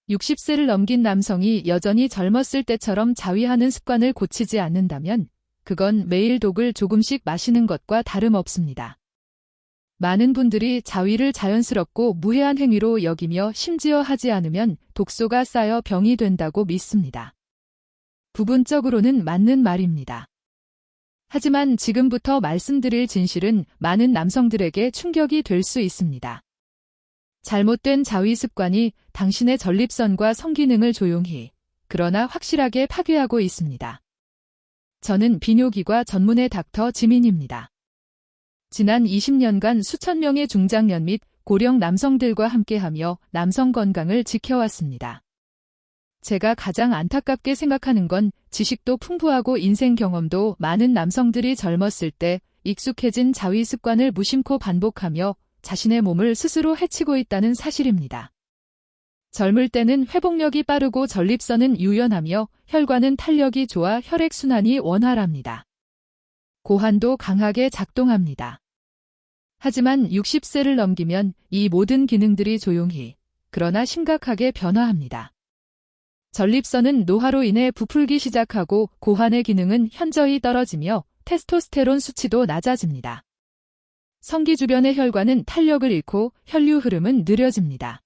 60세를 넘긴 남성이 여전히 젊었을 때처럼 자위하는 습관을 고치지 않는다면 그건 매일 독을 조금씩 마시는 것과 다름없습니다. 많은 분들이 자위를 자연스럽고 무해한 행위로 여기며 심지어 하지 않으면 독소가 쌓여 병이 된다고 믿습니다. 부분적으로는 맞는 말입니다. 하지만 지금부터 말씀드릴 진실은 많은 남성들에게 충격이 될 수 있습니다. 잘못된 자위 습관이 당신의 전립선과 성기능을 조용히, 그러나 확실하게 파괴하고 있습니다. 저는 비뇨기과 전문의 닥터 지민입니다. 지난 20년간 수천 명의 중장년 및 고령 남성들과 함께하며 남성 건강을 지켜왔습니다. 제가 가장 안타깝게 생각하는 건 지식도 풍부하고 인생 경험도 많은 남성들이 젊었을 때 익숙해진 자위 습관을 무심코 반복하며 자신의 몸을 스스로 해치고 있다는 사실입니다. 젊을 때는 회복력이 빠르고 전립선은 유연하며 혈관은 탄력이 좋아 혈액순환이 원활합니다. 고환도 강하게 작동합니다. 하지만 60세를 넘기면 이 모든 기능들이 조용히, 그러나 심각하게 변화합니다. 전립선은 노화로 인해 부풀기 시작하고 고환의 기능은 현저히 떨어지며 테스토스테론 수치도 낮아집니다. 성기 주변의 혈관은 탄력을 잃고 혈류 흐름은 느려집니다.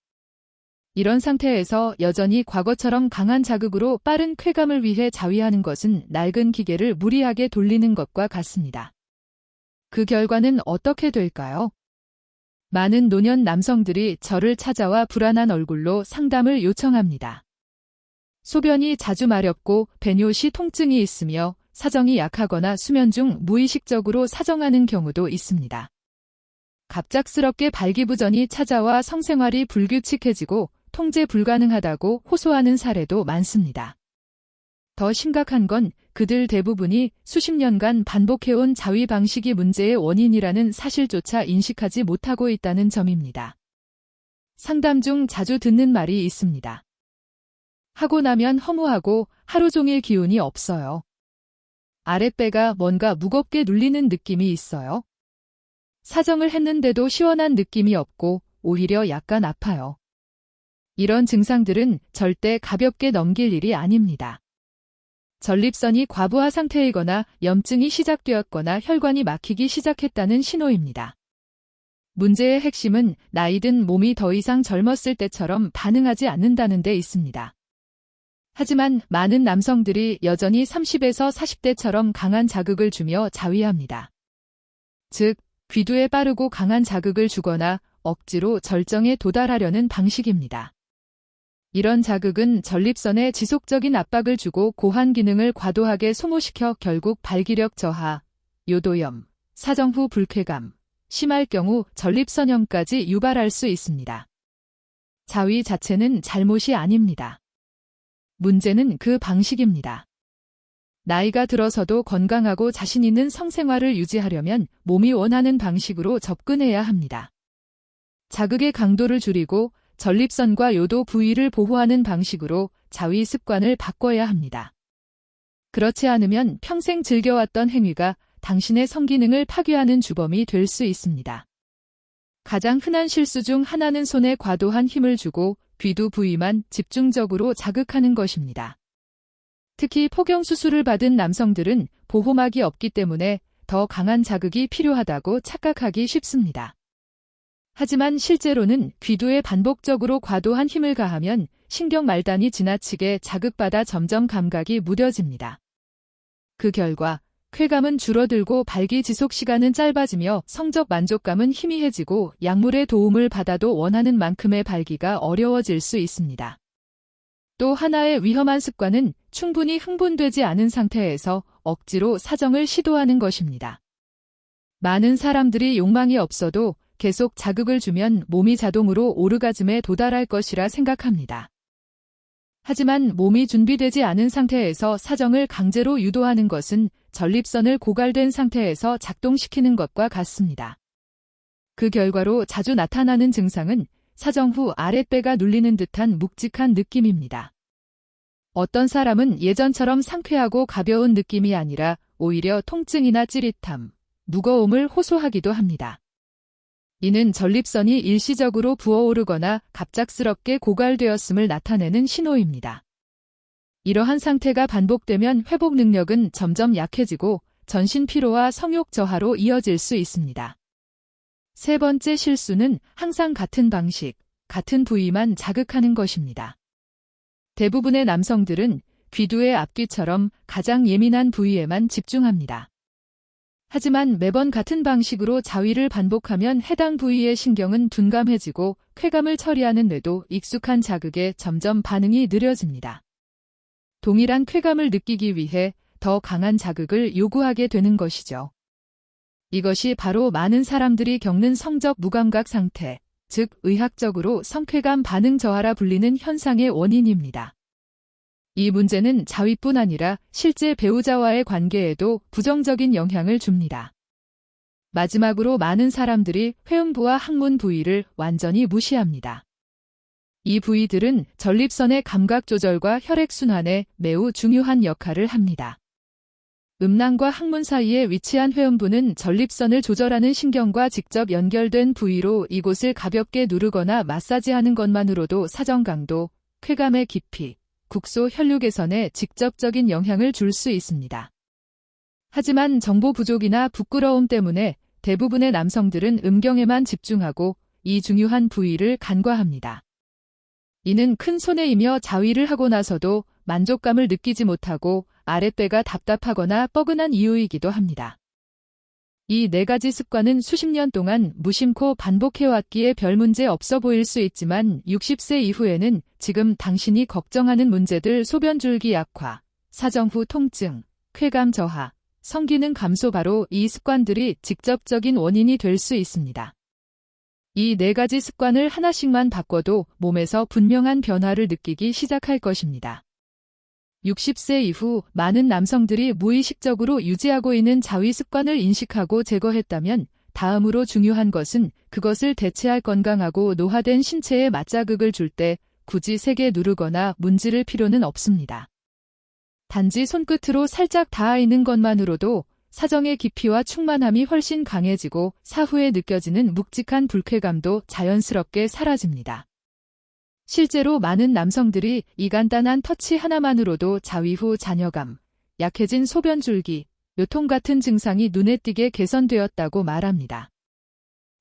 이런 상태에서 여전히 과거처럼 강한 자극으로 빠른 쾌감을 위해 자위하는 것은 낡은 기계를 무리하게 돌리는 것과 같습니다. 그 결과는 어떻게 될까요? 많은 노년 남성들이 저를 찾아와 불안한 얼굴로 상담을 요청합니다. 소변이 자주 마렵고 배뇨 시 통증이 있으며 사정이 약하거나 수면 중 무의식적으로 사정하는 경우도 있습니다. 갑작스럽게 발기부전이 찾아와 성생활이 불규칙해지고 통제 불가능하다고 호소하는 사례도 많습니다. 더 심각한 건 그들 대부분이 수십 년간 반복해온 자위 방식이 문제의 원인이라는 사실조차 인식하지 못하고 있다는 점입니다. 상담 중 자주 듣는 말이 있습니다. 하고 나면 허무하고 하루 종일 기운이 없어요. 아랫배가 뭔가 무겁게 눌리는 느낌이 있어요. 사정을 했는데도 시원한 느낌이 없고 오히려 약간 아파요. 이런 증상들은 절대 가볍게 넘길 일이 아닙니다. 전립선이 과부하 상태이거나 염증이 시작되었거나 혈관이 막히기 시작했다는 신호입니다. 문제의 핵심은 나이든 몸이 더 이상 젊었을 때처럼 반응하지 않는다는 데 있습니다. 하지만 많은 남성들이 여전히 30에서 40대처럼 강한 자극을 주며 자위합니다. 즉, 귀두에 빠르고 강한 자극을 주거나 억지로 절정에 도달하려는 방식입니다. 이런 자극은 전립선에 지속적인 압박을 주고 고환 기능을 과도하게 소모시켜 결국 발기력 저하, 요도염, 사정 후 불쾌감, 심할 경우 전립선염까지 유발할 수 있습니다. 자위 자체는 잘못이 아닙니다. 문제는 그 방식입니다. 나이가 들어서도 건강하고 자신 있는 성생활을 유지하려면 몸이 원하는 방식으로 접근해야 합니다. 자극의 강도를 줄이고 전립선과 요도 부위를 보호하는 방식으로 자위 습관을 바꿔야 합니다. 그렇지 않으면 평생 즐겨왔던 행위가 당신의 성기능을 파괴하는 주범이 될 수 있습니다. 가장 흔한 실수 중 하나는 손에 과도한 힘을 주고 귀두 부위만 집중적으로 자극하는 것입니다. 특히 폭경 수술을 받은 남성들은 보호막이 없기 때문에 더 강한 자극이 필요하다고 착각하기 쉽습니다. 하지만 실제로는 귀두에 반복적으로 과도한 힘을 가하면 신경 말단이 지나치게 자극받아 점점 감각이 무뎌집니다. 그 결과 쾌감은 줄어들고 발기 지속 시간은 짧아지며 성적 만족감은 희미해지고 약물의 도움을 받아도 원하는 만큼의 발기가 어려워질 수 있습니다. 또 하나의 위험한 습관은 충분히 흥분되지 않은 상태에서 억지로 사정을 시도하는 것입니다. 많은 사람들이 욕망이 없어도 계속 자극을 주면 몸이 자동으로 오르가즘에 도달할 것이라 생각합니다. 하지만 몸이 준비되지 않은 상태에서 사정을 강제로 유도하는 것은 전립선을 고갈된 상태에서 작동시키는 것과 같습니다. 그 결과로 자주 나타나는 증상은 사정 후 아랫배가 눌리는 듯한 묵직한 느낌입니다. 어떤 사람은 예전처럼 상쾌하고 가벼운 느낌이 아니라 오히려 통증이나 찌릿함, 무거움을 호소하기도 합니다. 이는 전립선이 일시적으로 부어오르거나 갑작스럽게 고갈되었음을 나타내는 신호입니다. 이러한 상태가 반복되면 회복 능력은 점점 약해지고 전신 피로와 성욕 저하로 이어질 수 있습니다. 세 번째 실수는 항상 같은 방식, 같은 부위만 자극하는 것입니다. 대부분의 남성들은 귀두의 앞귀처럼 가장 예민한 부위에만 집중합니다. 하지만 매번 같은 방식으로 자위를 반복하면 해당 부위의 신경은 둔감해지고 쾌감을 처리하는 뇌도 익숙한 자극에 점점 반응이 느려집니다. 동일한 쾌감을 느끼기 위해 더 강한 자극을 요구하게 되는 것이죠. 이것이 바로 많은 사람들이 겪는 성적 무감각 상태, 즉 의학적으로 성쾌감 반응 저하라 불리는 현상의 원인입니다. 이 문제는 자위뿐 아니라 실제 배우자와의 관계에도 부정적인 영향을 줍니다. 마지막으로 많은 사람들이 회음부와 항문 부위를 완전히 무시합니다. 이 부위들은 전립선의 감각 조절과 혈액순환에 매우 중요한 역할을 합니다. 음낭과 항문 사이에 위치한 회음부는 전립선을 조절하는 신경과 직접 연결된 부위로 이곳을 가볍게 누르거나 마사지하는 것만으로도 사정 강도, 쾌감의 깊이, 국소 혈류 개선에 직접적인 영향을 줄 수 있습니다. 하지만 정보 부족이나 부끄러움 때문에 대부분의 남성들은 음경에만 집중하고 이 중요한 부위를 간과합니다. 이는 큰 손해이며 자위를 하고 나서도 만족감을 느끼지 못하고 아랫배가 답답하거나 뻐근한 이유이기도 합니다. 이 네 가지 습관은 수십 년 동안 무심코 반복해왔기에 별 문제 없어 보일 수 있지만 60세 이후에는 지금 당신이 걱정하는 문제들 소변줄기 약화, 사정 후 통증, 쾌감 저하, 성기능 감소 바로 이 습관들이 직접적인 원인이 될 수 있습니다. 이 네 가지 습관을 하나씩만 바꿔도 몸에서 분명한 변화를 느끼기 시작할 것입니다. 60세 이후 많은 남성들이 무의식적으로 유지하고 있는 자위 습관을 인식하고 제거했다면 다음으로 중요한 것은 그것을 대체할 건강하고 노화된 신체에 맞자극을 줄 때 굳이 세게 누르거나 문지를 필요는 없습니다. 단지 손끝으로 살짝 닿아 있는 것만으로도 사정의 깊이와 충만함이 훨씬 강해지고 사후에 느껴지는 묵직한 불쾌감도 자연스럽게 사라집니다. 실제로 많은 남성들이 이 간단한 터치 하나만으로도 자위 후 잔여감, 약해진 소변줄기, 요통 같은 증상이 눈에 띄게 개선되었다고 말합니다.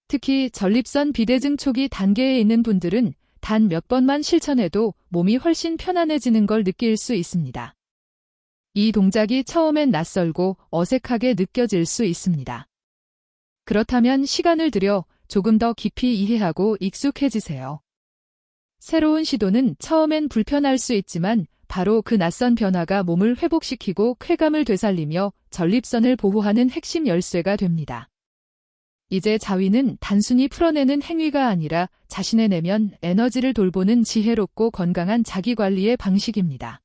특히 전립선 비대증 초기 단계에 있는 분들은 단 몇 번만 실천해도 몸이 훨씬 편안해지는 걸 느낄 수 있습니다. 이 동작이 처음엔 낯설고 어색하게 느껴질 수 있습니다. 그렇다면 시간을 들여 조금 더 깊이 이해하고 익숙해지세요. 새로운 시도는 처음엔 불편할 수 있지만 바로 그 낯선 변화가 몸을 회복시키고 쾌감을 되살리며 전립선을 보호하는 핵심 열쇠가 됩니다. 이제 자위는 단순히 풀어내는 행위가 아니라 자신의 내면 에너지를 돌보는 지혜롭고 건강한 자기관리의 방식입니다.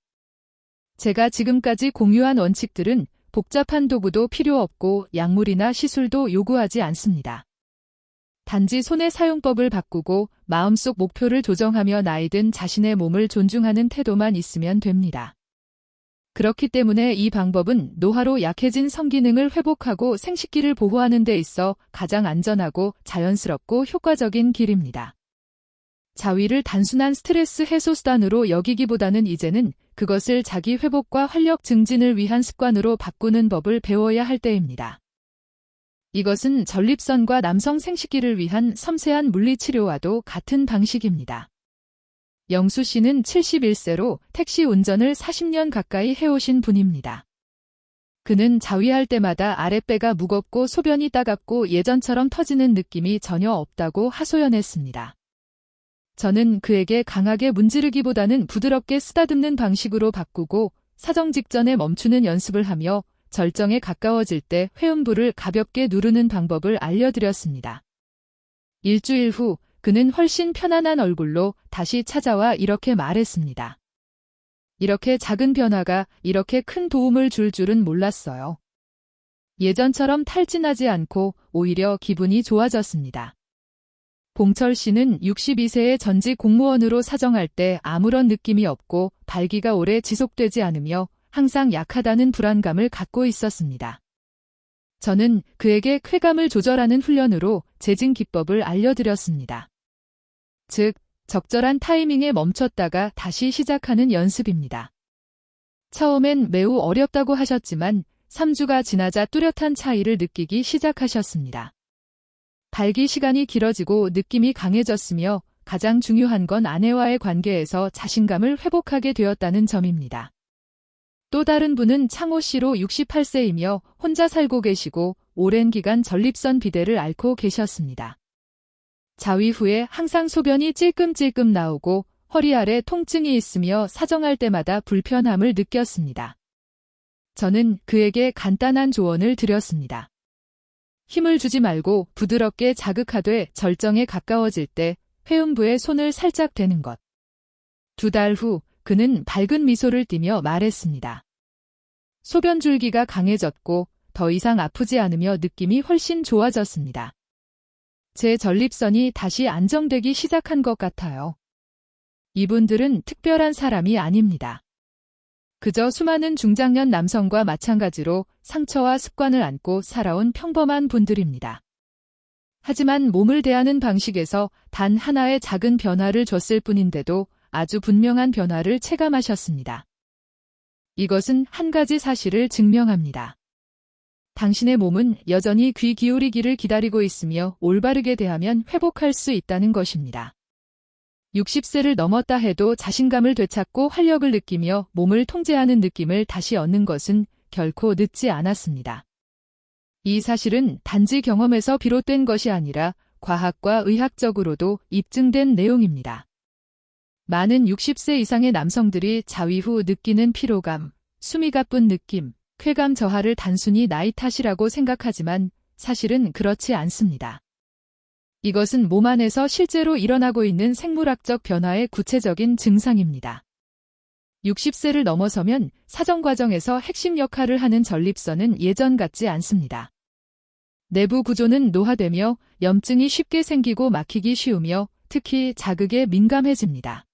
제가 지금까지 공유한 원칙들은 복잡한 도구도 필요 없고 약물이나 시술도 요구하지 않습니다. 단지 손의 사용법을 바꾸고 마음속 목표를 조정하며 나이든 자신의 몸을 존중하는 태도만 있으면 됩니다. 그렇기 때문에 이 방법은 노화로 약해진 성기능을 회복하고 생식기를 보호하는 데 있어 가장 안전하고 자연스럽고 효과적인 길입니다. 자위를 단순한 스트레스 해소 수단으로 여기기보다는 이제는 그것을 자기 회복과 활력 증진을 위한 습관으로 바꾸는 법을 배워야 할 때입니다. 이것은 전립선과 남성 생식기를 위한 섬세한 물리치료와도 같은 방식입니다. 영수 씨는 71세로 택시 운전을 40년 가까이 해오신 분입니다. 그는 자위할 때마다 아랫배가 무겁고 소변이 따갑고 예전처럼 터지는 느낌이 전혀 없다고 하소연했습니다. 저는 그에게 강하게 문지르기보다는 부드럽게 쓰다듬는 방식으로 바꾸고 사정 직전에 멈추는 연습을 하며 절정에 가까워질 때 회음부를 가볍게 누르는 방법을 알려드렸습니다. 일주일 후 그는 훨씬 편안한 얼굴로 다시 찾아와 이렇게 말했습니다. 이렇게 작은 변화가 이렇게 큰 도움을 줄 줄은 몰랐어요. 예전처럼 탈진하지 않고 오히려 기분이 좋아졌습니다. 봉철 씨는 62세의 전직 공무원으로 사정할 때 아무런 느낌이 없고 발기가 오래 지속되지 않으며 항상 약하다는 불안감을 갖고 있었습니다. 저는 그에게 쾌감을 조절하는 훈련으로 재진 기법을 알려드렸습니다. 즉, 적절한 타이밍에 멈췄다가 다시 시작하는 연습입니다. 처음엔 매우 어렵다고 하셨지만 3주가 지나자 뚜렷한 차이를 느끼기 시작하셨습니다. 발기 시간이 길어지고 느낌이 강해졌으며 가장 중요한 건 아내와의 관계에서 자신감을 회복하게 되었다는 점입니다. 또 다른 분은 창호 씨로 68세이며 혼자 살고 계시고 오랜 기간 전립선 비대를 앓고 계셨습니다. 자위 후에 항상 소변이 찔끔찔끔 나오고 허리 아래 통증이 있으며 사정할 때마다 불편함을 느꼈습니다. 저는 그에게 간단한 조언을 드렸습니다. 힘을 주지 말고 부드럽게 자극하되 절정에 가까워질 때 회음부에 손을 살짝 대는 것. 2달 후 그는 밝은 미소를 띠며 말했습니다. 소변 줄기가 강해졌고 더 이상 아프지 않으며 느낌이 훨씬 좋아졌습니다. 제 전립선이 다시 안정되기 시작한 것 같아요. 이분들은 특별한 사람이 아닙니다. 그저 수많은 중장년 남성과 마찬가지로 상처와 습관을 안고 살아온 평범한 분들입니다. 하지만 몸을 대하는 방식에서 단 하나의 작은 변화를 줬을 뿐인데도 아주 분명한 변화를 체감하셨습니다. 이것은 한 가지 사실을 증명합니다. 당신의 몸은 여전히 귀 기울이기를 기다리고 있으며 올바르게 대하면 회복할 수 있다는 것입니다. 60세를 넘었다 해도 자신감을 되찾고 활력을 느끼며 몸을 통제하는 느낌을 다시 얻는 것은 결코 늦지 않았습니다. 이 사실은 단지 경험에서 비롯된 것이 아니라 과학과 의학적으로도 입증된 내용입니다. 많은 60세 이상의 남성들이 자위 후 느끼는 피로감, 숨이 가쁜 느낌, 쾌감 저하를 단순히 나이 탓이라고 생각하지만 사실은 그렇지 않습니다. 이것은 몸 안에서 실제로 일어나고 있는 생물학적 변화의 구체적인 증상입니다. 60세를 넘어서면 사정 과정에서 핵심 역할을 하는 전립선은 예전 같지 않습니다. 내부 구조는 노화되며 염증이 쉽게 생기고 막히기 쉬우며 특히 자극에 민감해집니다.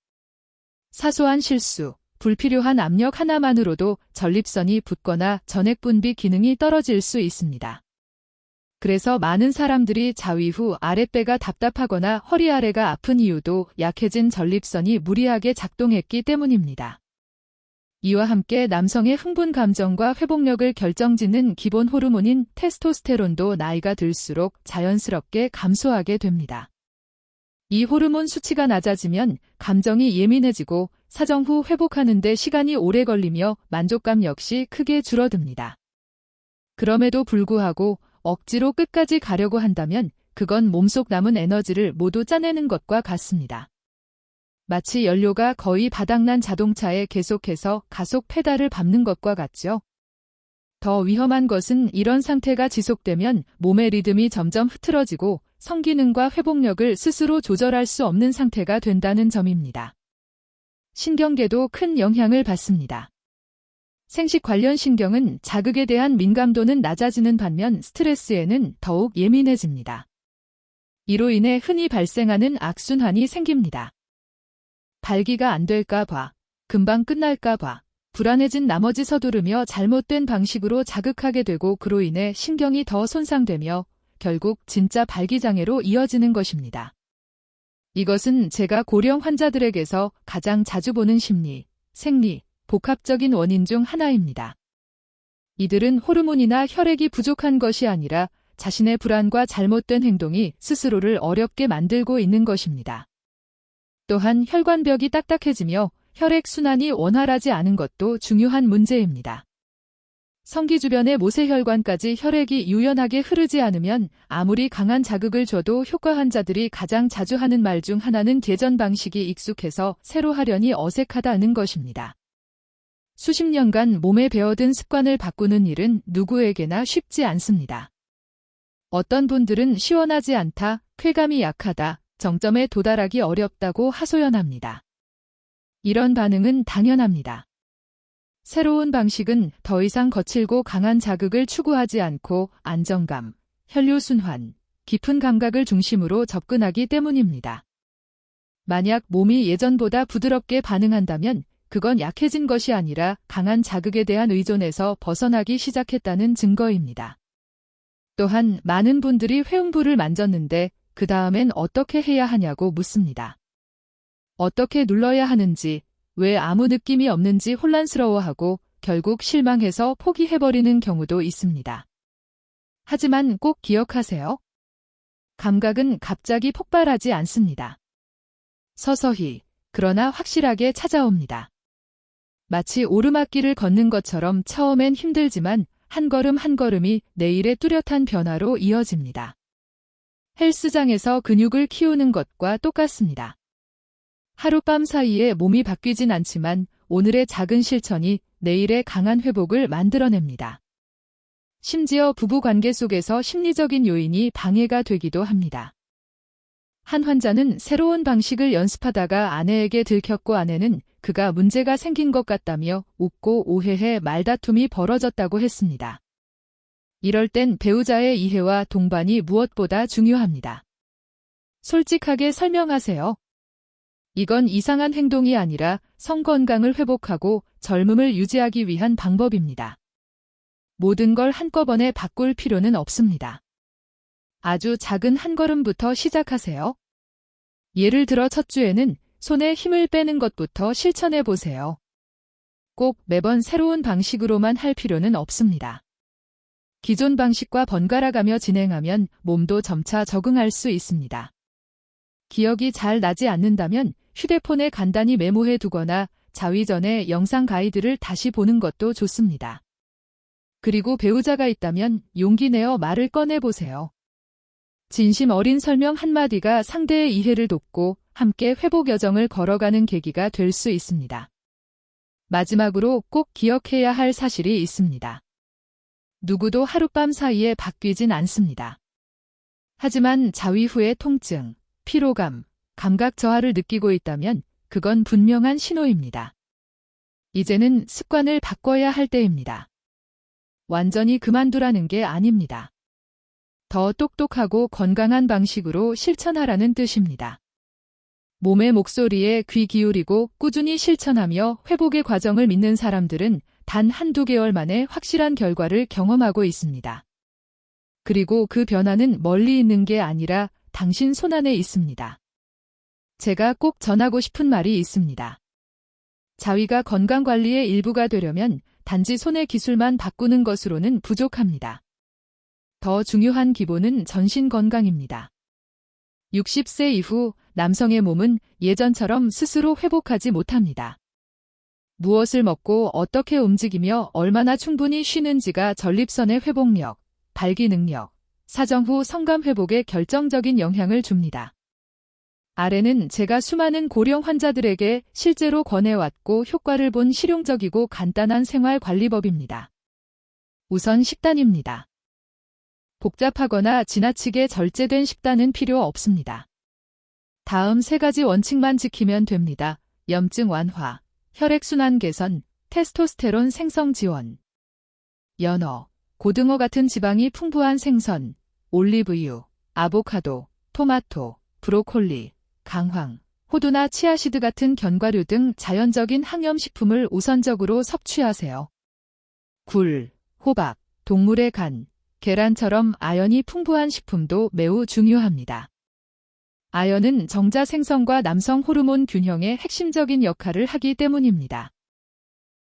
사소한 실수, 불필요한 압력 하나만으로도 전립선이 붓거나 전액 분비 기능이 떨어질 수 있습니다. 그래서 많은 사람들이 자위 후 아랫배가 답답하거나 허리 아래가 아픈 이유도 약해진 전립선이 무리하게 작동했기 때문입니다. 이와 함께 남성의 흥분 감정과 회복력을 결정짓는 기본 호르몬인 테스토스테론도 나이가 들수록 자연스럽게 감소하게 됩니다. 이 호르몬 수치가 낮아지면 감정이 예민해지고 사정 후 회복하는 데 시간이 오래 걸리며 만족감 역시 크게 줄어듭니다. 그럼에도 불구하고 억지로 끝까지 가려고 한다면 그건 몸속 남은 에너지를 모두 짜내는 것과 같습니다. 마치 연료가 거의 바닥난 자동차에 계속해서 가속 페달을 밟는 것과 같죠. 더 위험한 것은 이런 상태가 지속되면 몸의 리듬이 점점 흐트러지고 성기능과 회복력을 스스로 조절할 수 없는 상태가 된다는 점입니다. 신경계도 큰 영향을 받습니다. 생식 관련 신경은 자극에 대한 민감도는 낮아지는 반면 스트레스에는 더욱 예민해집니다. 이로 인해 흔히 발생하는 악순환이 생깁니다. 발기가 안 될까 봐, 금방 끝날까 봐, 불안해진 나머지 서두르며 잘못된 방식으로 자극하게 되고 그로 인해 신경이 더 손상되며 결국 진짜 발기장애로 이어지는 것입니다. 이것은 제가 고령 환자들에게서 가장 자주 보는 심리, 생리, 복합적인 원인 중 하나입니다. 이들은 호르몬이나 혈액이 부족한 것이 아니라 자신의 불안과 잘못된 행동이 스스로를 어렵게 만들고 있는 것입니다. 또한 혈관벽이 딱딱해지며 혈액순환이 원활하지 않은 것도 중요한 문제입니다. 성기 주변의 모세혈관까지 혈액이 유연하게 흐르지 않으면 아무리 강한 자극을 줘도 효과 환자들이 가장 자주 하는 말 중 하나는 예전 방식이 익숙해서 새로 하려니 어색하다는 것입니다. 수십 년간 몸에 배어든 습관을 바꾸는 일은 누구에게나 쉽지 않습니다. 어떤 분들은 시원하지 않다, 쾌감이 약하다, 정점에 도달하기 어렵다고 하소연합니다. 이런 반응은 당연합니다. 새로운 방식은 더 이상 거칠고 강한 자극을 추구하지 않고 안정감, 혈류순환, 깊은 감각을 중심으로 접근하기 때문입니다. 만약 몸이 예전보다 부드럽게 반응한다면 그건 약해진 것이 아니라 강한 자극에 대한 의존에서 벗어나기 시작했다는 증거입니다. 또한 많은 분들이 회음부를 만졌는데 그 다음엔 어떻게 해야 하냐고 묻습니다. 어떻게 눌러야 하는지, 왜 아무 느낌이 없는지 혼란스러워하고 결국 실망해서 포기해버리는 경우도 있습니다. 하지만 꼭 기억하세요. 감각은 갑자기 폭발하지 않습니다. 서서히, 그러나 확실하게 찾아옵니다. 마치 오르막길을 걷는 것처럼 처음엔 힘들지만 한 걸음 한 걸음이 내일의 뚜렷한 변화로 이어집니다. 헬스장에서 근육을 키우는 것과 똑같습니다. 하룻밤 사이에 몸이 바뀌진 않지만 오늘의 작은 실천이 내일의 강한 회복을 만들어냅니다. 심지어 부부관계 속에서 심리적인 요인이 방해가 되기도 합니다. 한 환자는 새로운 방식을 연습하다가 아내에게 들켰고 아내는 그가 문제가 생긴 것 같다며 웃고 오해해 말다툼이 벌어졌다고 했습니다. 이럴 땐 배우자의 이해와 동반이 무엇보다 중요합니다. 솔직하게 설명하세요. 이건 이상한 행동이 아니라 성 건강을 회복하고 젊음을 유지하기 위한 방법입니다. 모든 걸 한꺼번에 바꿀 필요는 없습니다. 아주 작은 한 걸음부터 시작하세요. 예를 들어 첫 주에는 손에 힘을 빼는 것부터 실천해 보세요. 꼭 매번 새로운 방식으로만 할 필요는 없습니다. 기존 방식과 번갈아가며 진행하면 몸도 점차 적응할 수 있습니다. 기억이 잘 나지 않는다면 휴대폰에 간단히 메모해 두거나 자위 전에 영상 가이드를 다시 보는 것도 좋습니다. 그리고 배우자가 있다면 용기 내어 말을 꺼내보세요. 진심 어린 설명 한마디가 상대의 이해를 돕고 함께 회복 여정을 걸어가는 계기가 될 수 있습니다. 마지막으로 꼭 기억해야 할 사실이 있습니다. 누구도 하룻밤 사이에 바뀌진 않습니다. 하지만 자위 후의 통증, 피로감, 감각 저하를 느끼고 있다면 그건 분명한 신호입니다. 이제는 습관을 바꿔야 할 때입니다. 완전히 그만두라는 게 아닙니다. 더 똑똑하고 건강한 방식으로 실천하라는 뜻입니다. 몸의 목소리에 귀 기울이고 꾸준히 실천하며 회복의 과정을 믿는 사람들은 단 한두 개월 만에 확실한 결과를 경험하고 있습니다. 그리고 그 변화는 멀리 있는 게 아니라 당신 손안에 있습니다. 제가 꼭 전하고 싶은 말이 있습니다. 자위가 건강관리의 일부가 되려면 단지 손의 기술만 바꾸는 것으로는 부족합니다. 더 중요한 기본은 전신 건강입니다. 60세 이후 남성의 몸은 예전처럼 스스로 회복하지 못합니다. 무엇을 먹고 어떻게 움직이며 얼마나 충분히 쉬는지가 전립선의 회복력, 발기 능력, 사정 후 성감 회복에 결정적인 영향을 줍니다. 아래는 제가 수많은 고령 환자들에게 실제로 권해왔고 효과를 본 실용적이고 간단한 생활관리법입니다. 우선 식단입니다. 복잡하거나 지나치게 절제된 식단은 필요 없습니다. 다음 3가지 원칙만 지키면 됩니다. 염증 완화, 혈액순환 개선, 테스토스테론 생성 지원. 연어, 고등어 같은 지방이 풍부한 생선, 올리브유, 아보카도, 토마토, 브로콜리, 강황, 호두나 치아시드 같은 견과류 등 자연적인 항염식품을 우선적으로 섭취하세요. 굴, 호박, 동물의 간, 계란처럼 아연이 풍부한 식품도 매우 중요합니다. 아연은 정자 생성과 남성 호르몬 균형의 핵심적인 역할을 하기 때문입니다.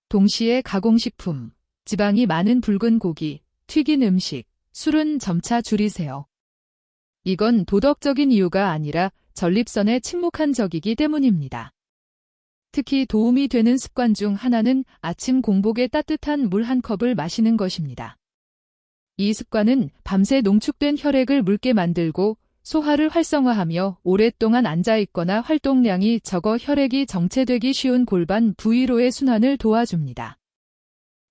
동시에 가공식품, 지방이 많은 붉은 고기, 튀긴 음식, 술은 점차 줄이세요. 이건 도덕적인 이유가 아니라 전립선에 침묵한 적이기 때문입니다. 특히 도움이 되는 습관 중 하나는 아침 공복에 따뜻한 물 한 컵을 마시는 것입니다. 이 습관은 밤새 농축된 혈액을 묽게 만들고 소화를 활성화하며 오랫동안 앉아있거나 활동량이 적어 혈액이 정체되기 쉬운 골반 부위로의 순환을 도와줍니다.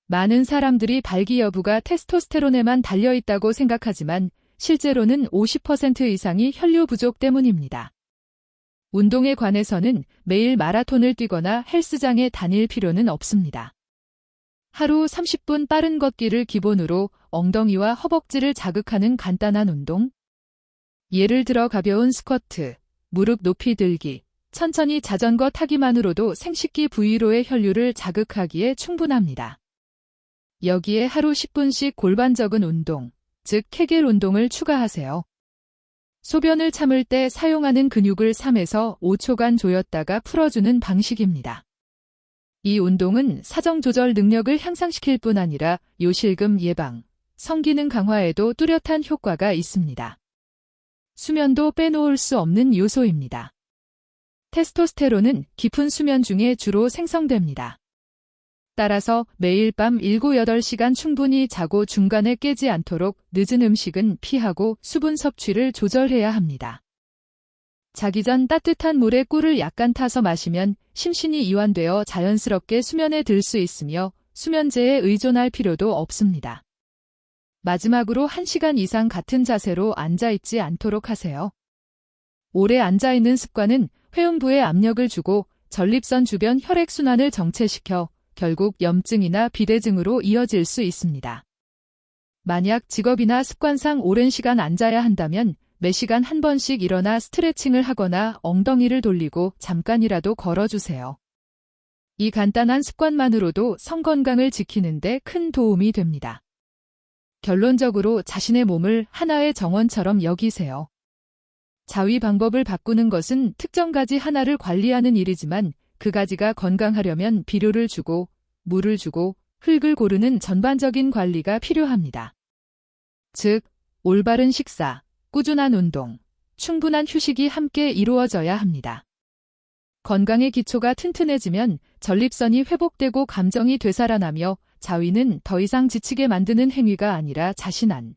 많은 사람들이 발기 여부가 테스토스테론에만 달려있다고 생각하지만 실제로는 50% 이상이 혈류 부족 때문입니다. 운동에 관해서는 매일 마라톤을 뛰거나 헬스장에 다닐 필요는 없습니다. 하루 30분 빠른 걷기를 기본으로 엉덩이와 허벅지를 자극하는 간단한 운동. 예를 들어 가벼운 스쿼트, 무릎 높이 들기, 천천히 자전거 타기만으로도 생식기 부위로의 혈류를 자극하기에 충분합니다. 여기에 하루 10분씩 골반적인 운동, 즉 케겔 운동을 추가하세요. 소변을 참을 때 사용하는 근육을 3에서 5초간 조였다가 풀어주는 방식입니다. 이 운동은 사정 조절 능력을 향상시킬 뿐 아니라 요실금 예방, 성기능 강화에도 뚜렷한 효과가 있습니다. 수면도 빼놓을 수 없는 요소입니다. 테스토스테론은 깊은 수면 중에 주로 생성됩니다. 따라서 매일 밤 7, 8시간 충분히 자고 중간에 깨지 않도록 늦은 음식은 피하고 수분 섭취를 조절해야 합니다. 자기 전 따뜻한 물에 꿀을 약간 타서 마시면 심신이 이완되어 자연스럽게 수면에 들 수 있으며 수면제에 의존할 필요도 없습니다. 마지막으로 1시간 이상 같은 자세로 앉아있지 않도록 하세요. 오래 앉아있는 습관은 회음부에 압력을 주고 전립선 주변 혈액순환을 정체시켜 결국 염증이나 비대증으로 이어질 수 있습니다. 만약 직업이나 습관상 오랜 시간 앉아야 한다면 매 시간 한 번씩 일어나 스트레칭을 하거나 엉덩이를 돌리고 잠깐이라도 걸어주세요. 이 간단한 습관만으로도 성 건강을 지키는 데 큰 도움이 됩니다. 결론적으로 자신의 몸을 하나의 정원처럼 여기세요. 자위 방법을 바꾸는 것은 특정 가지 하나를 관리하는 일이지만 그 가지가 건강하려면 비료를 주고 물을 주고 흙을 고르는 전반적인 관리가 필요합니다. 즉, 올바른 식사, 꾸준한 운동, 충분한 휴식이 함께 이루어져야 합니다. 건강의 기초가 튼튼해지면 전립선이 회복되고 감정이 되살아나며 자위는 더 이상 지치게 만드는 행위가 아니라 자신한